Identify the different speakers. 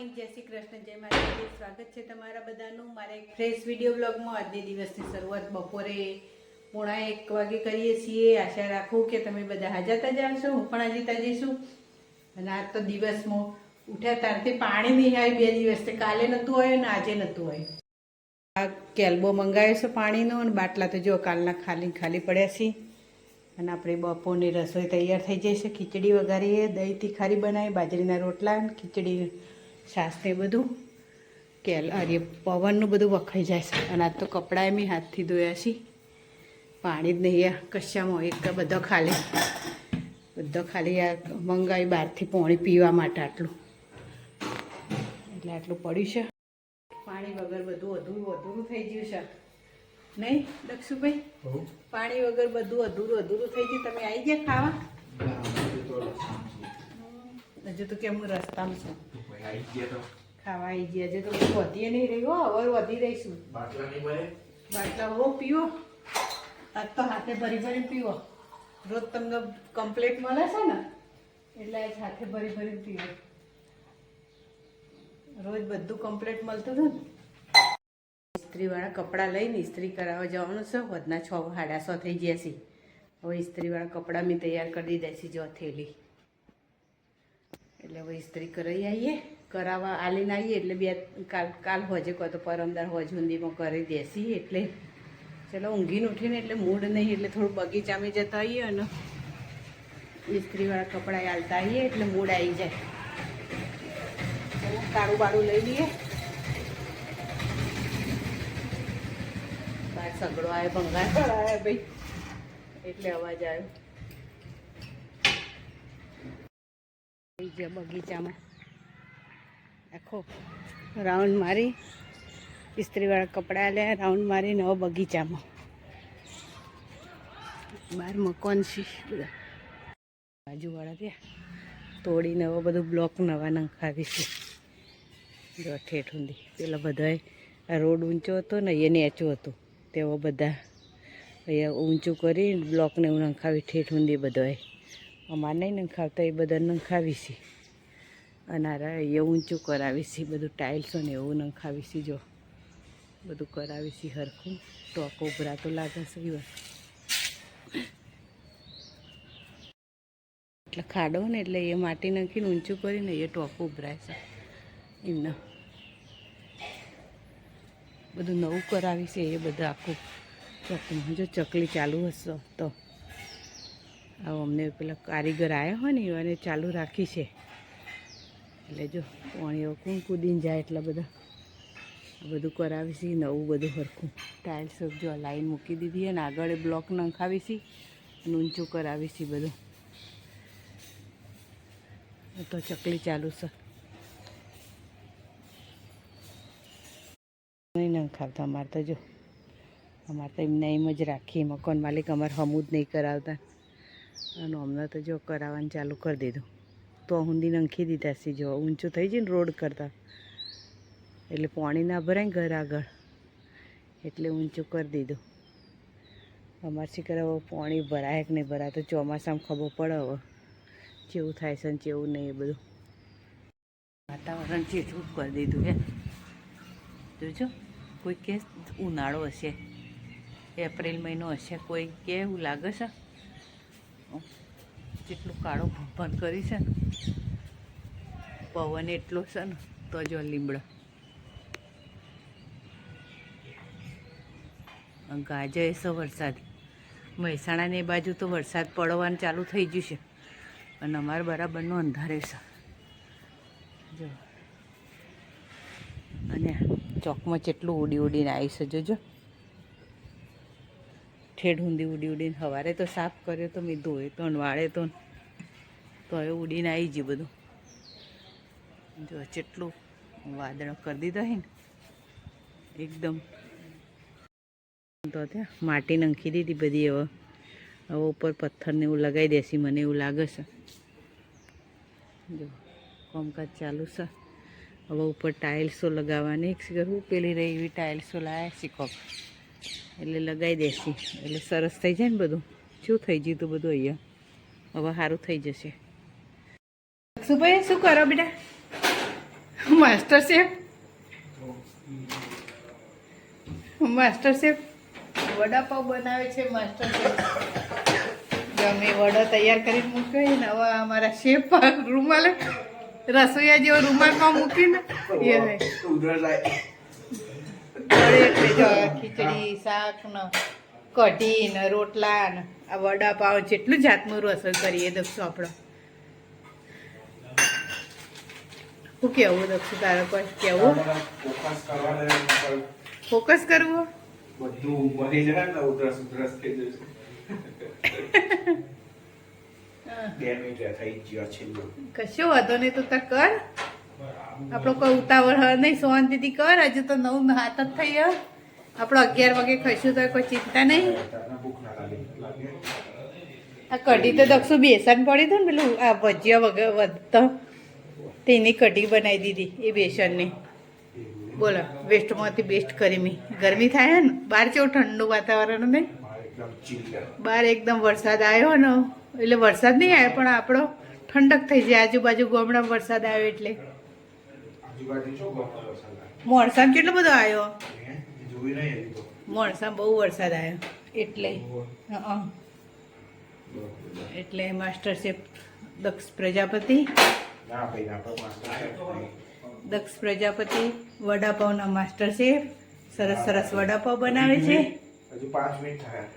Speaker 1: જય શ્રી કૃષ્ણ, જય માતાજી. સ્વાગત છે તમારા બધાનું મારા એક ફ્રેશ વિડીયો બ્લોગમાં. આજની દિવસની શરૂઆત બપોરે 1:30 વાગે કરીએ છીએ. આશા રાખું કે તમે બધા હાજર તાજા હશો. હું પણ હાજર તાજી છું. અને આજ તો દિવસમાં ઉઠ્યા ત્યારથી પાણી નહીં આવ્યું. 2 દિવસથી કાલે નહોતું આવ્યું ને આજે નહોતું આવ્યું. આ કેલ્બો મંગાવ્યો છે પાણીનો, અને બાટલા તો જો કાલના ખાલી પડ્યા છે. અને આપણે બપોરની રસોઈ તૈયાર થઈ જશે. ખીચડી વઘારીએ, દહીં તીખારી બનાવી, બાજરીના રોટલા, ખીચડી, છાશ ને બધું. અરે પવનનું બધું વખાઈ જાય છે. અને આજ તો કપડાં મેં હાથથી ધોયા છે. પાણી જ નહીં કશામાં. એક બધો ખાલી આ મંગાવી બહારથી પાણી પીવા માટે આટલું. એટલે આટલું પડ્યું છે. પાણી વગર બધું અધૂરું થઈ ગયું છે. નહીં દક્ષુભાઈ? પાણી વગર બધું અધૂરું થઈ ગયું. તમે આવી ગયા ખાવા? હજુ તો કેમ હું રસ્તામાં છું. ખાવા આવી ગયા. હજુ તો વધી નહીં રહ્યું. હવે વધી રહીશું. બાટલા હો પીવો. આજ તો હાથે ભરી પીવો. રોજ તમને કમ્પ્લેટ મળે છે ને, એટલે આજ હાથે ભરી પીવો. રોજ બધું કમ્પ્લેટ મળતું હતું ને. ઇસ્ત્રીવાળા કપડાં લઈને ઇસ્ત્રી કરાવવા જવાનું છે. વધના 6:30 થઈ ગયા છે. હવે ઇસ્ત્રીવાળા કપડાં મેં તૈયાર કરી દીધા છે. જો થેલી એટલે હવે ઇસ્ત્રી કરાવી આવીએ. કરાવવા આલીને આવીએ એટલે કાલ હોજે કહો તો પરમદાર હોજ હુંદીમાં કરી દેસી. એટલે ચલો ઊંઘીને ઉઠીને એટલે મૂડ નહીં, એટલે થોડું બગીચામાં જતા આવીએ અને ઇસ્ત્રીવાળા કપડાં આલતા આવીએ એટલે મૂડ આવી જાય. કાળું બાળું લઈ લઈએ. બહાર સગડો આવ્યો, ભંગાર આવ્યા ભાઈ, એટલે અવાજ આવ્યો. બગીચામાં આખો રાઉન્ડ મારી, ઇસ્ત્રીવાળા કપડાં લે રાઉન્ડ મારી નવો બગીચામાં. બહાર મકાન છે બધા બાજુવાળા, ત્યાં તોડીને હવે બધું બ્લોક નવા નંખાવીશું. જો ઠેઠ ઊંધી પેલા બધાએ આ રોડ ઊંચો હતો ને એ નેચું હતું, તેઓ બધા અહીંયા ઊંચું કરી બ્લોકને એવું નંખાવી ઠેઠ ઊંધી બધાએ. અમારે નહીં નંખાવતા, એ બધા નંખાવીશી. અને અહીંયા ઊંચું કરાવીશી, બધું ટાઇલ્સો ને એવું નંખાવીશી. જો બધું કરાવીશી હરખું. ટોકો ઉભરા તો લાગે છે એવા. એટલે ખાડો ને એટલે એ માટી નાખીને ઊંચું કરીને એ ટોકો ઉભરાય છે એમને. બધું નવું કરાવી છે એ બધું આખું ચોકમાં. જો ચકલી ચાલુ હશે તો આવો અમને પેલા કારીગર આવ્યા હોય ને એને ચાલુ રાખી છે. એટલે જો પાણી કોણ કૂદીને જાય એટલા બધા બધું કરાવી છે નવું બધું હરખું. ટાઇલ્સ જો લાઈન મૂકી દીધી અને આગળ બ્લોક નંખાવી છે અને ઊંચું કરાવી છે બધું. તો ચકલી ચાલુ છે. નહીં નંખાવતા અમારે તો. જો અમારે તો એમને એમ જ રાખીએ. મકાન માલિક અમારે હમું જ નહીં કરાવતા. અને અમને તો જો કરાવવાનું ચાલુ કરી દીધું. તો ઊંધી નંખી દીધા છે. જો ઊંચું થઈ જાય ને રોડ કરતાં, એટલે પાણી ના ભરાય ઘર આગળ, એટલે ઊંચું કરી દીધું. અમારે શી કરે હવે પાણી ભરાય કે નહીં ભરાય તો ચોમાસામાં ખબર પડે હવે કેવું થાય છે ને કેવું નહીં. એ બધું વાતાવરણ ચેટલું કરી દીધું હે. જોજો કોઈ કે ઉનાળો હશે, એપ્રિલ મહિનો હશે, કોઈ કે એવું લાગે છે. જેટલું કાળો ભંભન કરી છે ને, પવન એટલો છે ને. તો જો લીમડા ગાજે છે વરસાદ. મહેસાણાની બાજુ તો વરસાદ પડવાનું ચાલુ થઈ ગયું છે, અને અમારે બરાબરનો અંધારે છે. જો અને ચોકમાં જેટલું ઉડીને આવી છે. જોજો ઠેઠ ઊંધી ઉડીને. સવારે તો સાફ કર્યો તો મેં, ધોયો તો વાળે તો હવે ઉડીને આવી ગયું બધું. જો જેટલું વાદળો કરી દીધા છે ને એકદમ. તો ત્યાં માટી નંખી દીધી બધી. હવે ઉપર પથ્થરને એવું લગાવી દેસી, મને એવું લાગે છે. જો કામકાજ ચાલુ છે. હવે ઉપર ટાઇલ્સો લગાવવાની કરવું. પેલી રહી એવી ટાઇલ્સો લાવ્યા શીખોક, એટલે લગાવી દેસી એટલે સરસ થઈ જાય ને બધું. શું થઈ ગયું હતું બધું અહીંયા. હવે સારું થઈ જશે. શું ભાઈ શું કરો બેટા? માસ્ટર શેફ વડાપાવ બનાવે છે માસ્ટર શેફ. અમે વડો તૈયાર કરીને મૂક્યો ને હવે અમારા શેફ રૂમાલ રસોઈયા જેવો રૂમાલમાં મૂકીને એ એટલે જો ખીચડી શાક ને કઢી ને રોટલા ને આ વડાપાવ જેટલું જાતનું રસોઈ કરીએ દક્ષુ આપણો. શું કેવું દક્ષુ તારે કોઈ કેવું ફોકસ કરવું
Speaker 2: બધું બની જાય ને ઉધરસ થઈ જશે. 2 મિનિટ થઈ ગયો છે.
Speaker 1: કશો વાંધો નહીં તો તાર કર આપણો કોઈ ઉતાવળ નહીં શાંતિથી કર. હજુ તો 9 હાથ જ થઈ ગયા. આપણો 11 વાગે ખાઈશું તો કોઈ ચિંતા નહીં. આ કઢી તો દક્ષુ બેસન પડી હતું ને પેલું આ ભજીયા વગર વધતા તેની કઢી બનાવી દીધી એ બેસનની. બોલો વેસ્ટમાંથી બેસ્ટ કરી મેં. ગરમી થાય ને બહાર કેવું ઠંડુ વાતાવરણ નહીં. બહાર એકદમ વરસાદ આવ્યો ને એટલે વરસાદ નહીં આવ્યો પણ આપણો ઠંડક થઈ જાય. આજુબાજુ ગામડામાં વરસાદ આવ્યો એટલે મોણસામાં કેટલો બધો આવ્યો. મોણસામાં બહુ વરસાદ આવ્યો એટલે master chef Daksha Prajapati વડાપાવના master chef સરસ સરસ વડાપાવ બનાવે છે.
Speaker 2: હજુ 5 મિનિટ થયા.